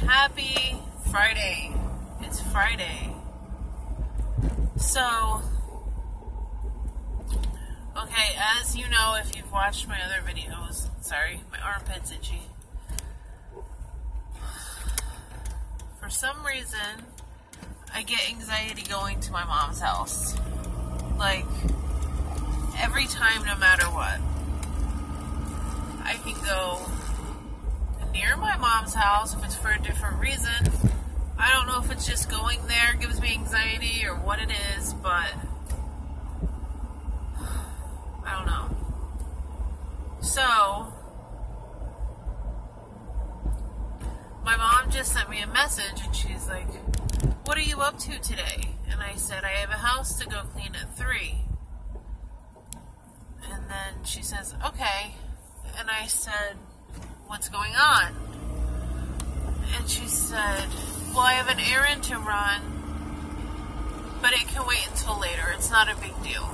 Happy Friday. It's Friday. So, okay, as you know, if you've watched my other videos, sorry, my armpit's itchy. For some reason, I get anxiety going to my mom's house. Like, every time, no matter what. I can go near my mom's house if it's for a different reason. I don't know if it's just going there gives me anxiety or what it is, but I don't know. So, my mom just sent me a message and she's like, "What are you up to today?" And I said, "I have a house to go clean at 3. And then she says, "Okay." And I said, "What's going on?" And she said, "Well, I have an errand to run, but it can wait until later. It's not a big deal."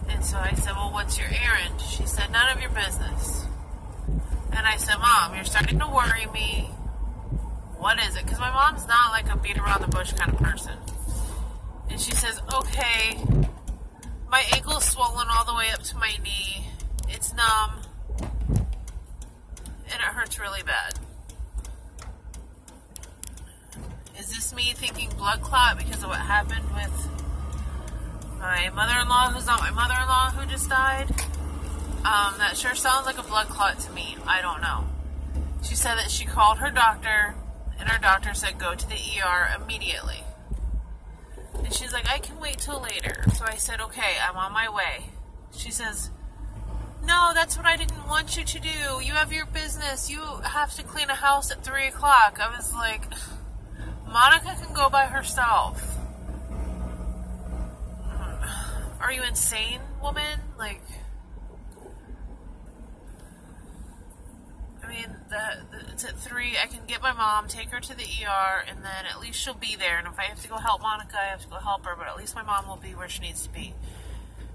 And so I said, "Well, what's your errand?" She said, "None of your business." And I said, "Mom, you're starting to worry me. What is it?" Because my mom's not like a beat around the bush kind of person. And she says, "Okay, my ankle's swollen all the way up to my knee. It's numb. And it hurts really bad." Is this me thinking blood clot because of what happened with my mother-in-law, who's not my mother-in-law, who just died? That sure sounds like a blood clot to me. I don't know. She said that she called her doctor, and her doctor said go to the ER immediately. And she's like, "I can wait till later." So I said, "Okay, I'm on my way." She says, "No, that's what I didn't want you to do. You have your business. You have to clean a house at 3 o'clock. I was like, Monica can go by herself. Are you insane, woman? Like, I mean, it's at 3. I can get my mom, take her to the ER, and then at least she'll be there. And if I have to go help Monica, I have to go help her. But at least my mom will be where she needs to be.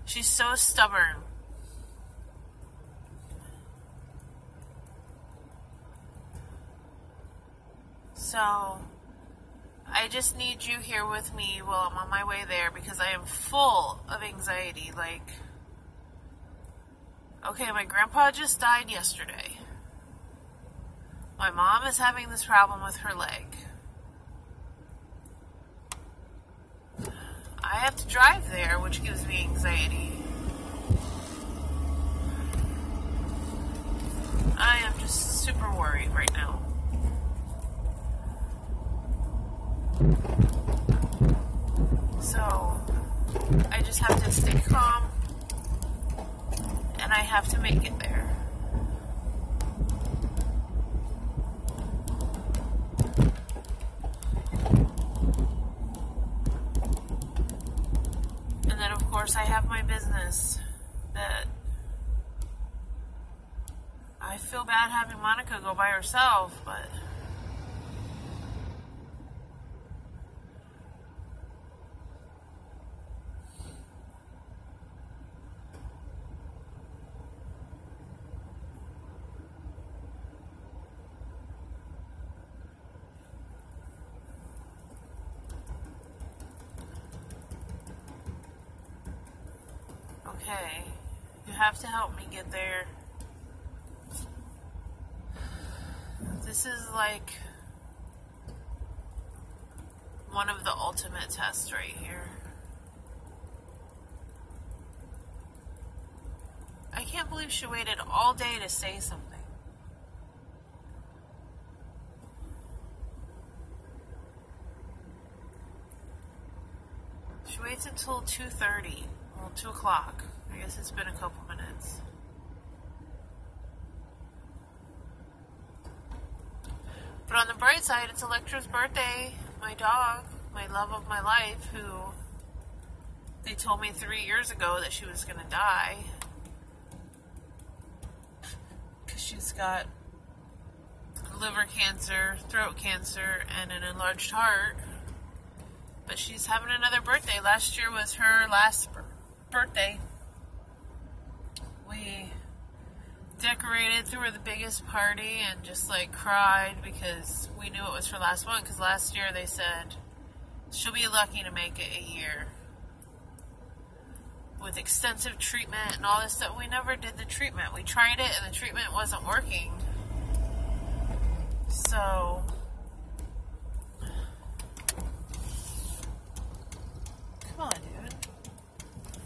She's so stubborn. So, I just need you here with me while I'm on my way there because I am full of anxiety. Like, okay, my grandpa just died yesterday. My mom is having this problem with her leg. I have to drive there, which gives me anxiety. I am just super worried right now. So, I just have to stay calm, and I have to make it there. And then, of course, I have my business that I feel bad having Monica go by herself, but okay, you have to help me get there. This is like one of the ultimate tests right here. I can't believe she waited all day to say something. She waits until 2:30. Well, 2 o'clock. I guess it's been a couple minutes. But on the bright side, it's Electra's birthday. My dog, my love of my life, who they told me 3 years ago that she was going to die. Because she's got liver cancer, throat cancer, and an enlarged heart. But she's having another birthday. Last year was her last birthday. We decorated, threw her the biggest party, and just like cried because we knew it was her last one, because last year they said she'll be lucky to make it a year with extensive treatment and all this stuff. We never did the treatment. We tried it and the treatment wasn't working. So come on, dude.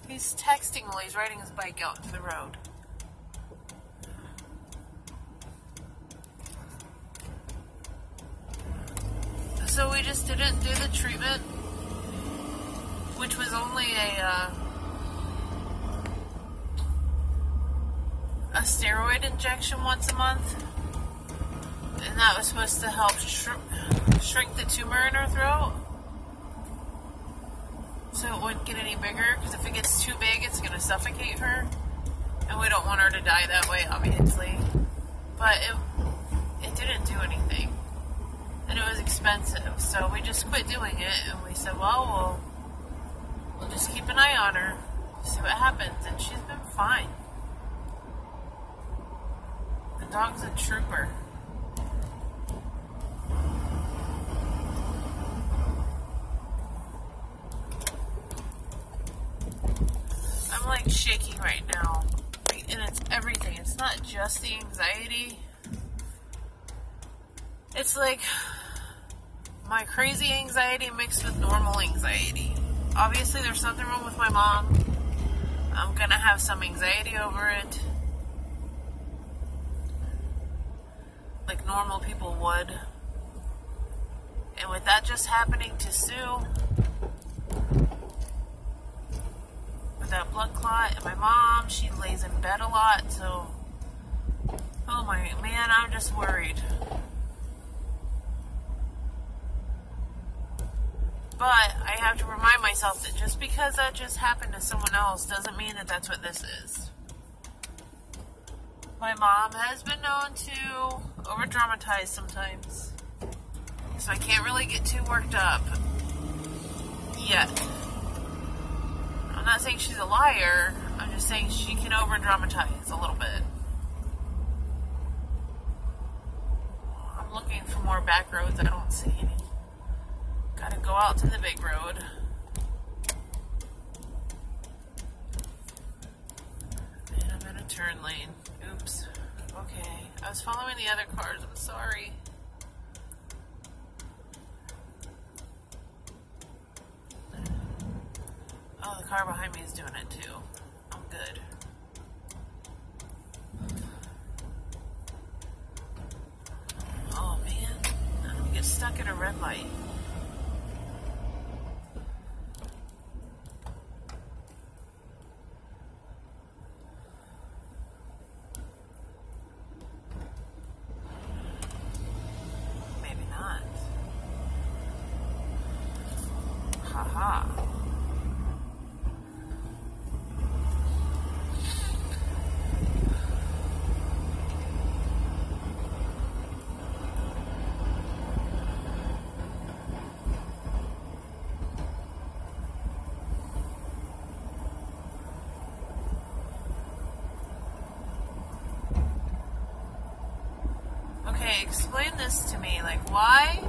He's texting while he's riding his bike out into the road. So we just didn't do the treatment, which was only a steroid injection once a month, and that was supposed to help shrink the tumor in her throat so it wouldn't get any bigger, because if it gets too big it's going to suffocate her, and we don't want her to die that way, obviously. But it didn't do anything, and it was expensive, so we just quit doing it, and we said, well, we'll just keep an eye on her, see what happens, and she's been fine. The dog's a trooper. I'm like shaking right now, and it's everything. It's not just the anxiety. It's like my crazy anxiety mixed with normal anxiety. Obviously there's something wrong with my mom. I'm gonna have some anxiety over it, like normal people would. And with that just happening to Sue, with that blood clot, and my mom, she lays in bed a lot, so, oh my man, I'm just worried. But I have to remind myself that just because that just happened to someone else doesn't mean that that's what this is. My mom has been known to over-dramatize sometimes, so I can't really get too worked up yet. I'm not saying she's a liar, I'm just saying she can over-dramatize a little bit. I'm looking for more back roads, I don't see any. Gotta go out to the big road. And I'm in a turn lane. Oops. Okay. I was following the other cars. I'm sorry. Oh, the car behind me is doing it too. I'm good. Oh man. I'm gonna get stuck at a red light. Okay, explain this to me. Like, why?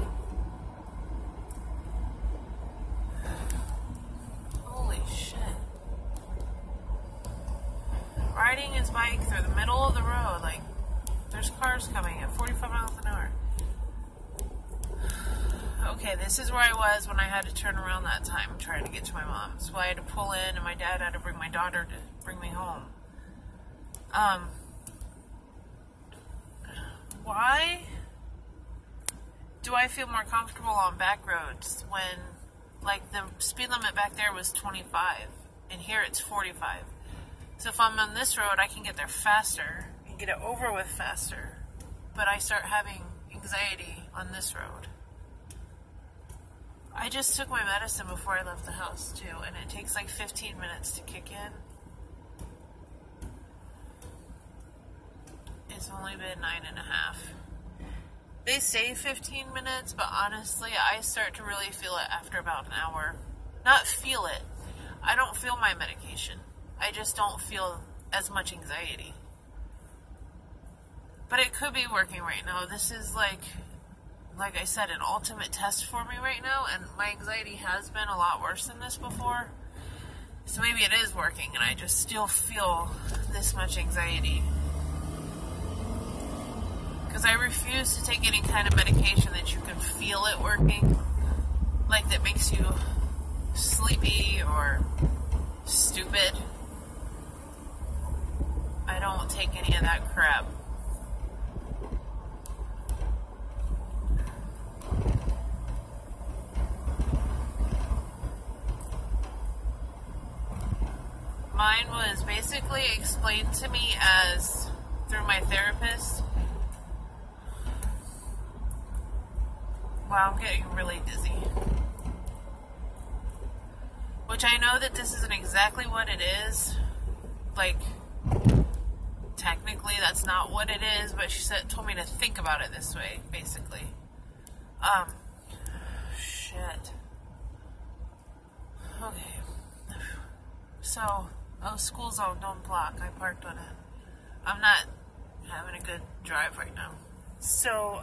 Holy shit. Riding his bike through the middle of the road, like, there's cars coming at 45 miles an hour. Okay, this is where I was when I had to turn around that time trying to get to my mom's. So I had to pull in, and my dad had to bring my daughter to bring me home. Why do I feel more comfortable on back roads when, like, the speed limit back there was 25, and here it's 45? So if I'm on this road, I can get there faster and get it over with faster, but I start having anxiety on this road. I just took my medicine before I left the house, too, and it takes like 15 minutes to kick in. It's only been 9.5. They say 15 minutes, but honestly, I start to really feel it after about an hour. Not feel it. I don't feel my medication. I just don't feel as much anxiety. But it could be working right now. This is like I said, an ultimate test for me right now, and my anxiety has been a lot worse than this before. So maybe it is working, and I just still feel this much anxiety. Because I refuse to take any kind of medication that you can feel it working, like that makes you sleepy or stupid. I don't take any of that crap. Mine was basically explained to me as, through my therapist. Wow, I'm getting really dizzy. Which I know that this isn't exactly what it is. Like, technically that's not what it is, but she told me to think about it this way, basically. Shit. Okay. So, school zone, don't block. I parked on it. I'm not having a good drive right now. So,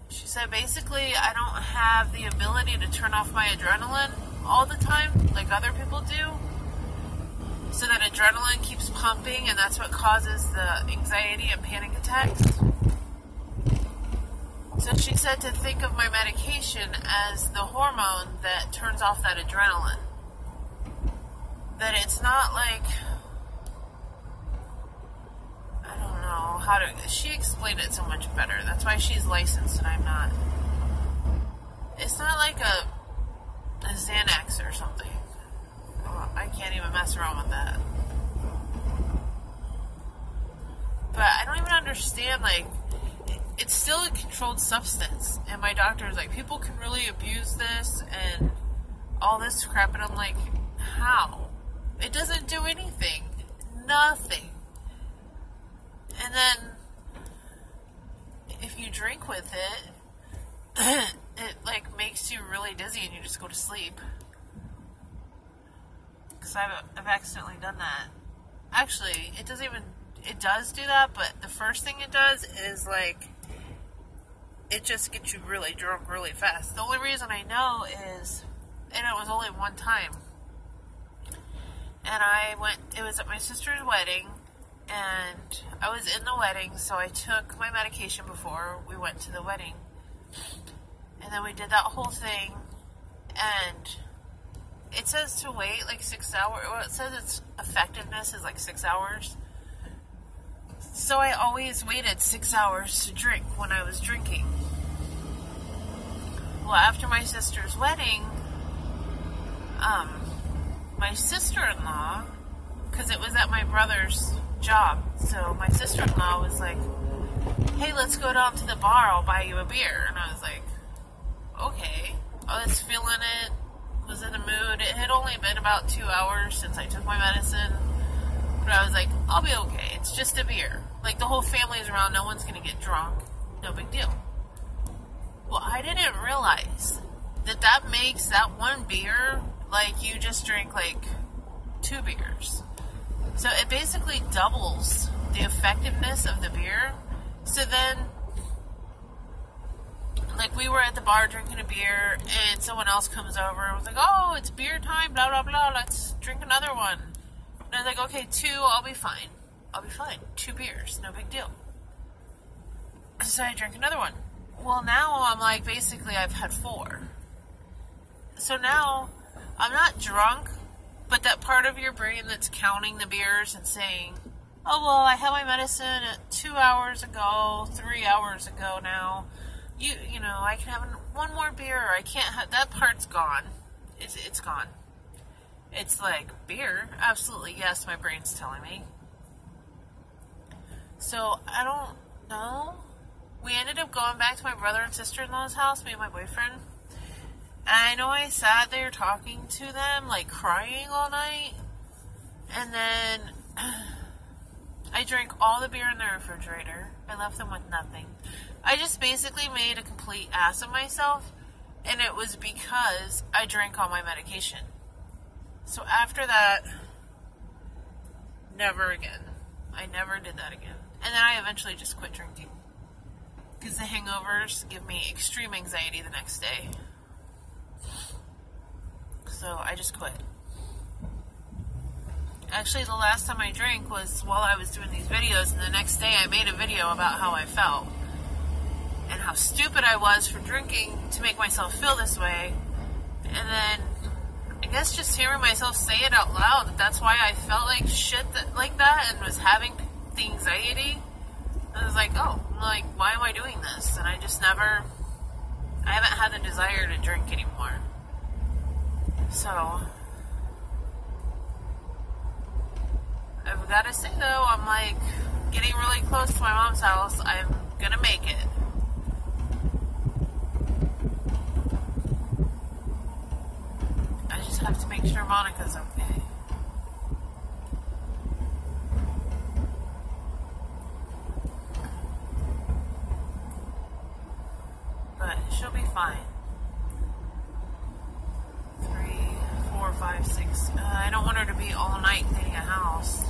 she said basically I don't have the ability to turn off my adrenaline all the time like other people do. So that adrenaline keeps pumping, and that's what causes the anxiety and panic attacks. So she said to think of my medication as the hormone that turns off that adrenaline. That it's not like, I don't know how to, she explained it so much better. That's why she's licensed and I'm not. It's not like a Xanax or something. Oh, I can't even mess around with that. But I don't even understand, like, it's still a controlled substance. And my doctor is like, people can really abuse this and all this crap. And I'm like, how? It doesn't do anything. Nothing. And then, if you drink with it, it, like, makes you really dizzy and you just go to sleep. Because I've accidentally done that. Actually, it does do that, but the first thing it does is, like, it just gets you really drunk really fast. The only reason I know is, and it was only one time, and it was at my sister's wedding, and I was in the wedding, so I took my medication before we went to the wedding, and then we did that whole thing, and it says to wait like 6 hours. Well, it says its effectiveness is like 6 hours. So I always waited 6 hours to drink when I was drinking. Well, after my sister's wedding, my sister-in-law, because it was at my brother's job, so my sister-in-law was like, hey, let's go down to the bar, I'll buy you a beer. And I was like, okay. I was feeling it, was in the mood. It had only been about 2 hours since I took my medicine, but I was like, I'll be okay. It's just a beer. Like, the whole family's around, no one's going to get drunk. No big deal. Well, I didn't realize that makes that one beer like you just drink like 2 beers. So it basically doubles the effectiveness of the beer. So then, like, we were at the bar drinking a beer, and someone else comes over and was like, oh, it's beer time, blah, blah, blah, let's drink another one. And I was like, okay, 2, I'll be fine. I'll be fine. 2 beers, no big deal. So I drank another one. Well, now I'm like, basically, I've had 4. So now, I'm not drunk, but that part of your brain that's counting the beers and saying, oh, well, I had my medicine 2 hours ago, 3 hours ago now. You know, I can have one more beer, or I can't have, that part's gone. It's gone. It's like, beer? Absolutely, yes, my brain's telling me. So, I don't know. We ended up going back to my brother and sister-in-law's house, me and my boyfriend. And I know I sat there talking to them, like, crying all night. And then I drank all the beer in the refrigerator. I left them with nothing. I just basically made a complete ass of myself, and it was because I drank all my medication. So after that, never again. I never did that again. And then I eventually just quit drinking. Because the hangovers give me extreme anxiety the next day. So I just quit. Actually, the last time I drank was while I was doing these videos, and the next day I made a video about how I felt. And how stupid I was for drinking to make myself feel this way. And then, I guess just hearing myself say it out loud, that's why I felt like shit like that and was having the anxiety. I was like, oh, like, why am I doing this? And I haven't had the desire to drink anymore. So, I've got to say though, I'm like getting really close to my mom's house. I'm gonna make it. I just have to make sure Monica's okay. But she'll be fine. 3, 4, 5, 6. I don't want her to be all night cleaning a house.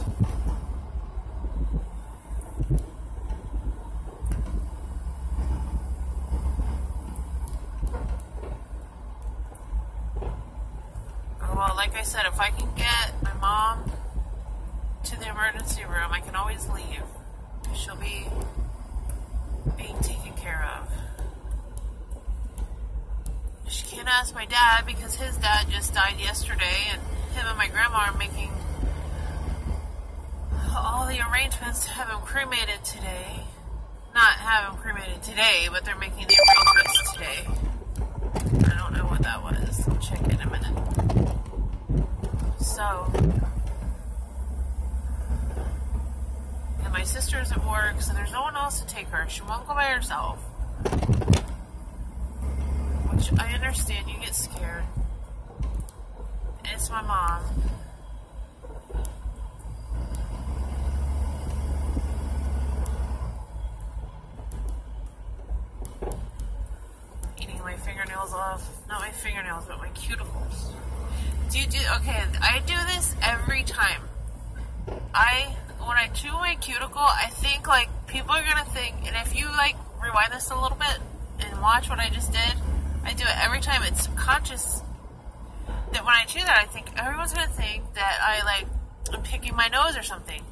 Well, like I said, if I can get my mom to the emergency room, I can always leave. She'll be being taken care of. She can't ask my dad because his dad just died yesterday, and him and my grandma are making all the arrangements to have him cremated today. Not have him cremated today, but they're making the arrangements today. I don't know what that was. I'll check in a minute. So, and my sister's at work, so there's no one else to take her. She won't go by herself. Which I understand, you get scared. It's my mom. Eating my fingernails off. Not my fingernails, but my cuticles. Okay, I do this every time. When I chew my cuticle, I think, like, people are gonna think, and if you, like, rewind this a little bit and watch what I just did, I do it every time. It's subconscious that when I chew that, I think everyone's gonna think that I'm picking my nose or something.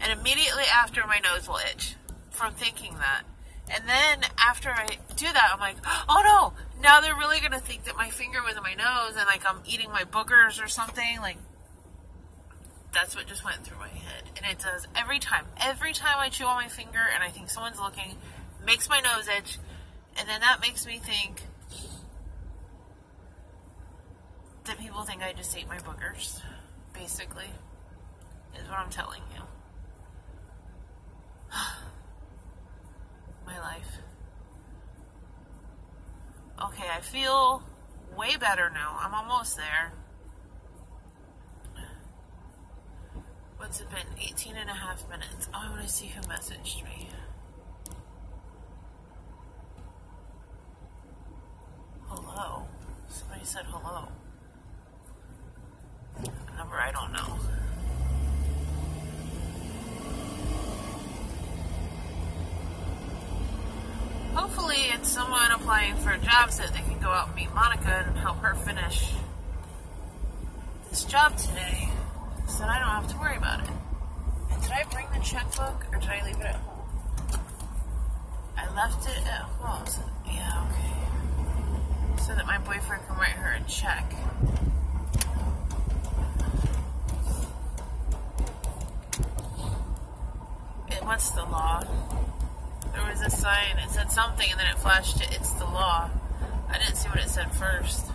And immediately after, my nose will itch from thinking that. And then after I do that, I'm like, oh no, now they're really going to think that my finger was in my nose and like I'm eating my boogers or something. Like, that's what just went through my head. And it does every time. Every time I chew on my finger and I think someone's looking, it makes my nose itch. And then that makes me think that people think I just ate my boogers, basically, is what I'm telling you. My life. Okay, I feel way better now. I'm almost there. What's it been? 18 and a half minutes. Oh, I want to see who messaged me. Hello. Somebody said hello. Number I don't know. Hopefully it's someone applying for a job so that they can go out and meet Monica and help her finish this job today so that I don't have to worry about it. And did I bring the checkbook or did I leave it at home? I left it at home. So, yeah, okay. So that my boyfriend can write her a check. What's the law? There was a sign, it said something, and then it flashed it, it's the law. I didn't see what it said first.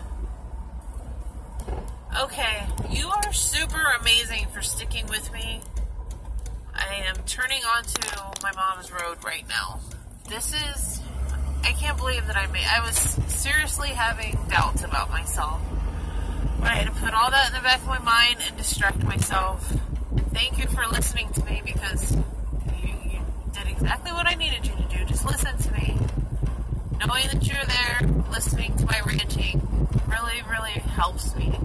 Okay, you are super amazing for sticking with me. I am turning onto my mom's road right now. I can't believe that I was seriously having doubts about myself. But I had to put all that in the back of my mind and distract myself. And thank you for listening to me because you did exactly what I needed you to do. Just listen to me. Knowing that you're there, listening to my ranting, really, really helps me.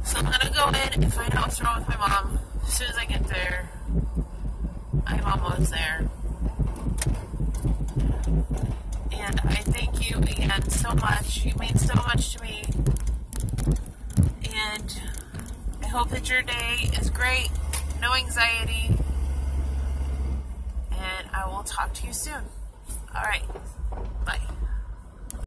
So I'm going to go in and find out what's wrong with my mom as soon as I get there. it's there. And I thank you again so much. You mean so much to me. And I hope that your day is great. No anxiety. And I will talk to you soon. Alright. Bye.